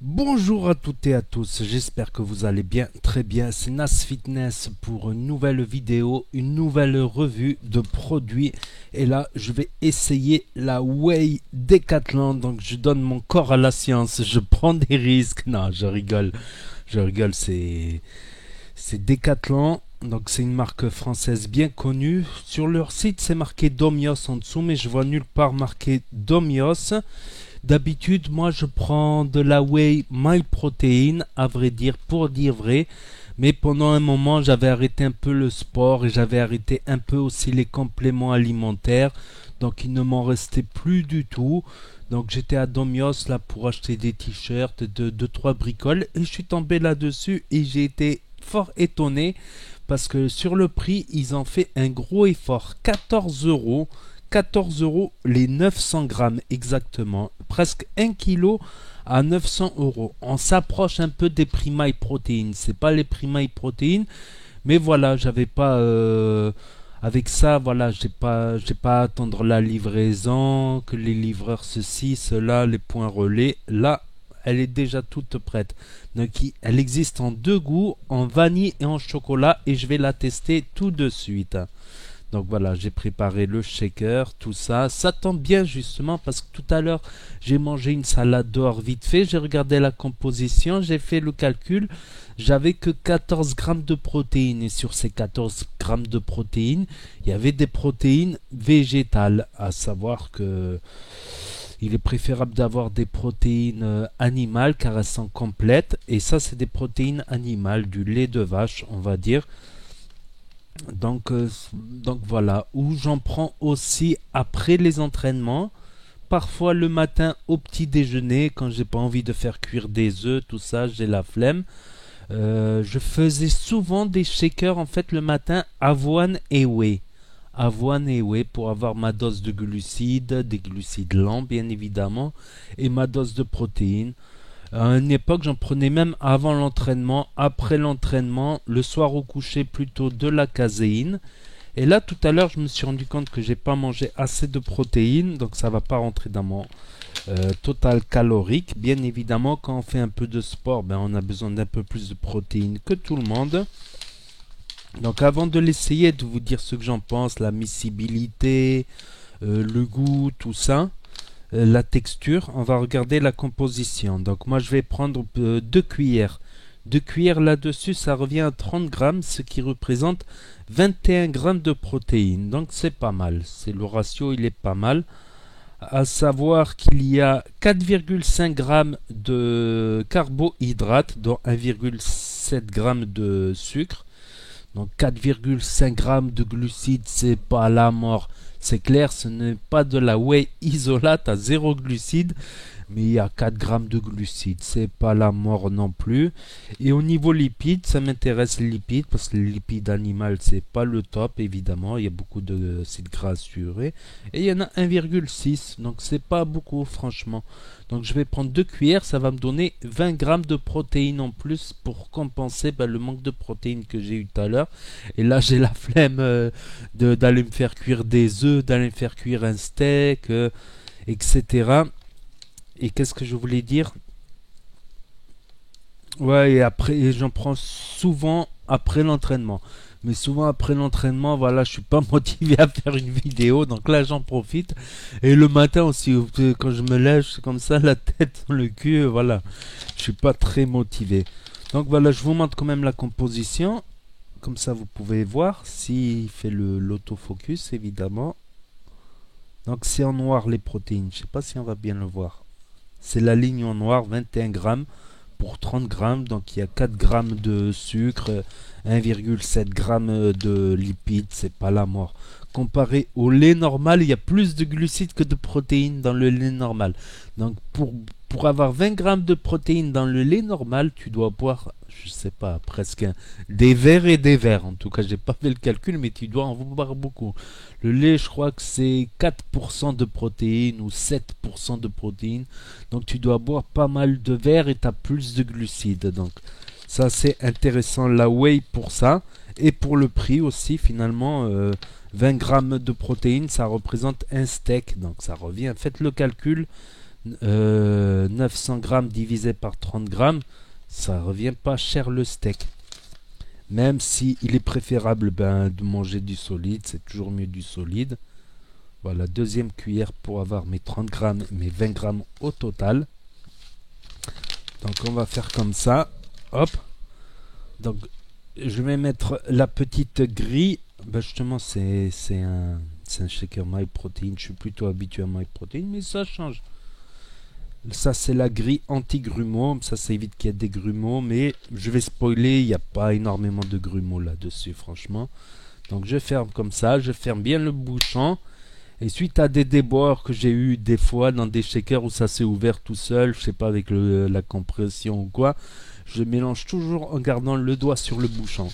Bonjour à toutes et à tous, j'espère que vous allez bien, très bien. C'est Nas Fitness pour une nouvelle vidéo, une nouvelle revue de produits. Et là, je vais essayer la Whey Decathlon. Donc, je donne mon corps à la science, je prends des risques. Non, je rigole, c'est Decathlon. Donc, c'est une marque française bien connue. Sur leur site, c'est marqué Domios en dessous, mais je vois nulle part marqué Domios. D'habitude, moi, je prends de la whey MyProtein, à vrai dire, pour dire vrai. Mais pendant un moment, j'avais arrêté un peu le sport et j'avais arrêté un peu aussi les compléments alimentaires. Donc, il ne m'en restait plus du tout. Donc, j'étais à Domios là pour acheter des t-shirts, deux, trois bricoles. Et je suis tombé là-dessus et j'ai été fort étonné parce que sur le prix, ils ont fait un gros effort. 14 euros. 14 euros les 900 grammes exactement, presque 1 kilo à 900 euros. On s'approche un peu des prix MyProtein. C'est pas les prix MyProtein, mais voilà, j'avais pas avec ça, voilà, j'ai pas à attendre la livraison, que les livreurs ceci, cela, les points relais. Là, elle est déjà toute prête. Donc, elle existe en deux goûts, en vanille et en chocolat, et je vais la tester tout de suite. Donc voilà, j'ai préparé le shaker, tout ça. Ça tombe bien justement parce que tout à l'heure, j'ai mangé une salade dehors vite fait. J'ai regardé la composition, j'ai fait le calcul. J'avais que 14 grammes de protéines. Et sur ces 14 grammes de protéines, il y avait des protéines végétales. À savoir que il est préférable d'avoir des protéines animales car elles sont complètes. Et ça, c'est des protéines animales, du lait de vache, on va dire. Donc voilà, où j'en prends aussi après les entraînements, parfois le matin au petit déjeuner quand j'ai pas envie de faire cuire des œufs, tout ça, j'ai la flemme. Je faisais souvent des shakers en fait le matin avoine et whey. Avoine et whey pour avoir ma dose de glucides, des glucides lents bien évidemment, et ma dose de protéines. À une époque, j'en prenais même avant l'entraînement, après l'entraînement, le soir au coucher plutôt de la caséine. Et là, tout à l'heure, je me suis rendu compte que j'ai pas mangé assez de protéines, donc ça va pas rentrer dans mon total calorique. Bien évidemment, quand on fait un peu de sport, ben, on a besoin d'un peu plus de protéines que tout le monde. Donc avant de l'essayer, de vous dire ce que j'en pense, la miscibilité, le goût, tout ça, la texture, on va regarder la composition. Donc moi je vais prendre 2 cuillères. 2 cuillères là-dessus, ça revient à 30 grammes, ce qui représente 21 grammes de protéines. Donc c'est pas mal, c'est le ratio, il est pas mal. À savoir qu'il y a 4,5 grammes de carbohydrates, dont 1,7 grammes de sucre. Donc 4,5 grammes de glucides, c'est pas la mort. C'est clair, ce n'est pas de la whey isolate à zéro glucides, mais il y a 4 grammes de glucides, c'est pas la mort non plus. Et au niveau lipides, ça m'intéresse les lipides, parce que les lipides animaux, c'est pas le top, évidemment, il y a beaucoup d'acides gras saturés. Et il y en a 1,6, donc c'est pas beaucoup, franchement. Donc je vais prendre 2 cuillères, ça va me donner 20 grammes de protéines en plus pour compenser le manque de protéines que j'ai eu tout à l'heure. Et là j'ai la flemme d'aller me faire cuire des œufs, d'aller me faire cuire un steak, etc. Et qu'est-ce que je voulais dire? Ouais, et après, et j'en prends souvent après l'entraînement. Mais souvent après l'entraînement, voilà, je suis pas motivé à faire une vidéo, donc là j'en profite. Et le matin aussi, quand je me lève, c'est comme ça, la tête dans le cul, voilà, je suis pas très motivé. Donc voilà, je vous montre quand même la composition, comme ça vous pouvez voir s'il fait l'autofocus évidemment. Donc c'est en noir les protéines, je sais pas si on va bien le voir. C'est la ligne en noir, 21 grammes pour 30 grammes. Donc il y a 4 grammes de sucre, 1,7 grammes de lipides, c'est pas la mort. Comparé au lait normal, il y a plus de glucides que de protéines dans le lait normal. Donc pour avoir 20 grammes de protéines dans le lait normal, tu dois boire, je sais pas, presque des verres et des verres. En tout cas, j'ai pas fait le calcul, mais tu dois en boire beaucoup. Le lait, je crois que c'est 4% de protéines ou 7% de protéines. Donc tu dois boire pas mal de verres et tu as plus de glucides. Donc ça c'est intéressant la whey pour ça. Et pour le prix aussi finalement 20 grammes de protéines ça représente un steak. Donc ça revient, faites le calcul, 900 grammes divisé par 30 grammes, ça revient pas cher le steak. Même si il est préférable de manger du solide, c'est toujours mieux du solide. Voilà, deuxième cuillère pour avoir mes 30 grammes, mes 20 grammes au total. Donc on va faire comme ça. Hop. Donc je vais mettre la petite grille. Justement c'est un shaker MyProtein. Je suis plutôt habitué à MyProtein, mais ça change. Ça c'est la grille anti-grumeaux. Ça évite qu'il y ait des grumeaux. Mais je vais spoiler, il n'y a pas énormément de grumeaux là-dessus franchement. Donc je ferme comme ça. Je ferme bien le bouchon. Et suite à des déboires que j'ai eu des fois dans des shakers où ça s'est ouvert tout seul, je sais pas avec la compression ou quoi, je mélange toujours en gardant le doigt sur le bouchon.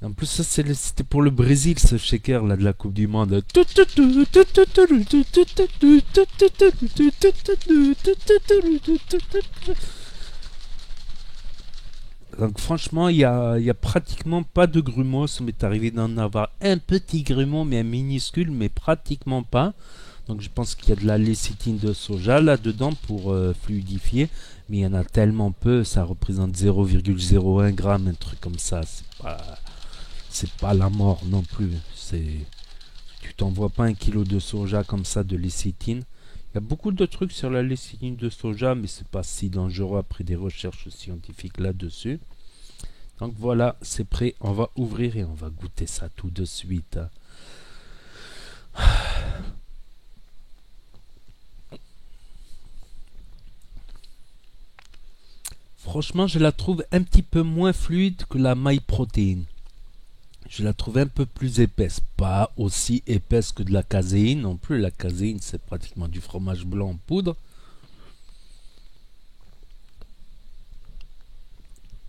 En plus ça c'était pour le Brésil ce shaker là de la Coupe du Monde. Donc franchement, il y a pratiquement pas de grumeaux. Ça m'est arrivé d'en avoir un petit grumeau, mais un minuscule, mais pratiquement pas. Donc je pense qu'il y a de la lécithine de soja là-dedans pour fluidifier. Mais il y en a tellement peu, ça représente 0,01 g, un truc comme ça. C'est pas la mort non plus. Tu t'envoies pas 1 kg de soja comme ça de lécithine. Il y a beaucoup de trucs sur la lécithine de soja, mais c'est pas si dangereux après des recherches scientifiques là-dessus. Donc voilà, c'est prêt. On va ouvrir et on va goûter ça tout de suite. Franchement, je la trouve un petit peu moins fluide que la MyProtein. Je la trouve un peu plus épaisse. Pas aussi épaisse que de la caséine non plus. La caséine, c'est pratiquement du fromage blanc en poudre.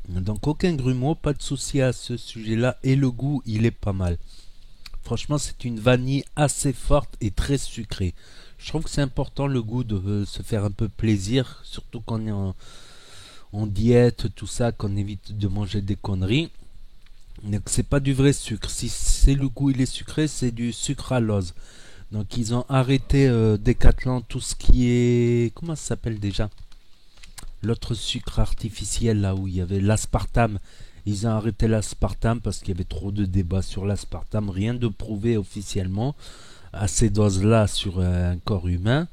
Donc aucun grumeau, pas de souci à ce sujet-là. Et le goût, il est pas mal. Franchement, c'est une vanille assez forte et très sucrée. Je trouve que c'est important le goût de se faire un peu plaisir. Surtout quand on est en diète, tout ça, qu'on évite de manger des conneries. Donc c'est pas du vrai sucre. Si c'est le goût il est sucré, c'est du sucralose. Donc ils ont arrêté Decathlon tout ce qui est... Comment ça s'appelle déjà? L'autre sucre artificiel là où il y avait l'aspartame. Ils ont arrêté l'aspartame parce qu'il y avait trop de débats sur l'aspartame. Rien de prouvé officiellement à ces doses-là sur un corps humain.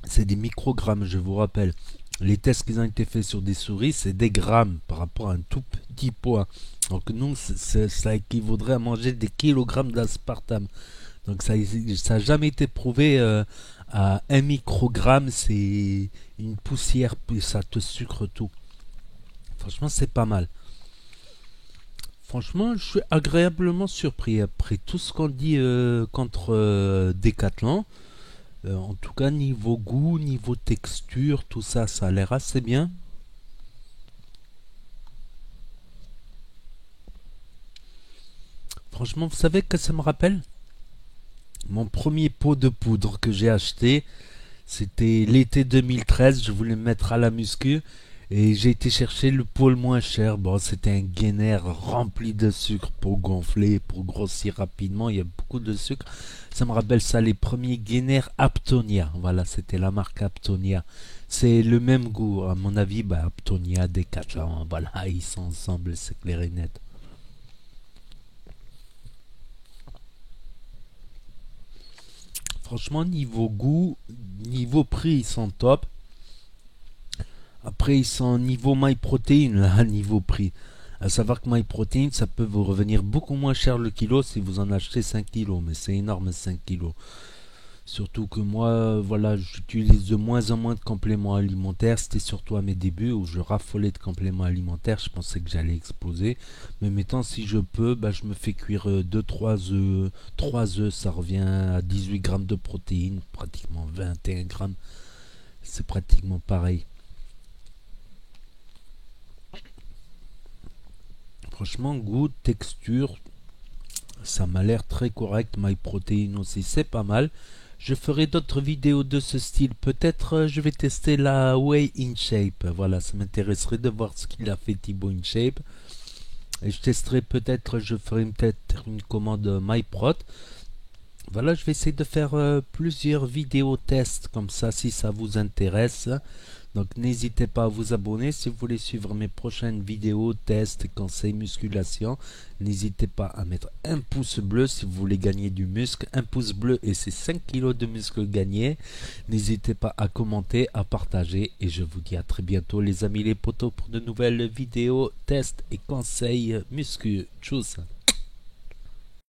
C'est des microgrammes, je vous rappelle. Les tests qui ont été faits sur des souris, c'est des grammes par rapport à un tout petit poids. Donc nous, ça équivaudrait à manger des kilogrammes d'aspartame. Donc ça n'a jamais été prouvé à 1 microgramme, c'est une poussière, puis ça te sucre tout. Franchement, c'est pas mal. Franchement, je suis agréablement surpris après tout ce qu'on dit contre Decathlon. En tout cas, niveau goût, niveau texture, tout ça, ça a l'air assez bien. Franchement, vous savez que ça me rappelle? Mon premier pot de poudre que j'ai acheté, c'était l'été 2013, je voulais me mettre à la muscu et j'ai été chercher le pot le moins cher. Bon, c'était un Gainer rempli de sucre pour gonfler, pour grossir rapidement, il y a beaucoup de sucre. Ça me rappelle ça, les premiers Gainer Aptonia. Voilà, c'était la marque Aptonia. C'est le même goût, à mon avis, Aptonia, Decathlon, voilà, ils sont ensemble, c'est clair et net. Franchement, niveau goût, niveau prix, ils sont top. Après, ils sont niveau MyProtein, là, niveau prix. À savoir que MyProtein, ça peut vous revenir beaucoup moins cher le kilo si vous en achetez 5 kilos. Mais c'est énorme, 5 kilos. Surtout que moi, voilà, j'utilise de moins en moins de compléments alimentaires. C'était surtout à mes débuts où je raffolais de compléments alimentaires. Je pensais que j'allais exploser. Mais maintenant, si je peux, je me fais cuire 2-3 œufs. 3 œufs, ça revient à 18 grammes de protéines, pratiquement 21 grammes. C'est pratiquement pareil. Franchement, goût, texture, ça m'a l'air très correct. MyProtein aussi, c'est pas mal. Je ferai d'autres vidéos de ce style. Peut-être je vais tester la Whey InShape. Voilà, ça m'intéresserait de voir ce qu'il a fait Thibaut InShape. Et je testerai peut-être, je ferai peut-être une commande MyProt. Voilà, je vais essayer de faire plusieurs vidéos tests comme ça si ça vous intéresse. Donc n'hésitez pas à vous abonner si vous voulez suivre mes prochaines vidéos, tests, conseils, musculation. N'hésitez pas à mettre un pouce bleu si vous voulez gagner du muscle. Un pouce bleu et c'est 5 kilos de muscle gagnés. N'hésitez pas à commenter, à partager et je vous dis à très bientôt les amis les potos pour de nouvelles vidéos, tests et conseils muscu. Tchuss.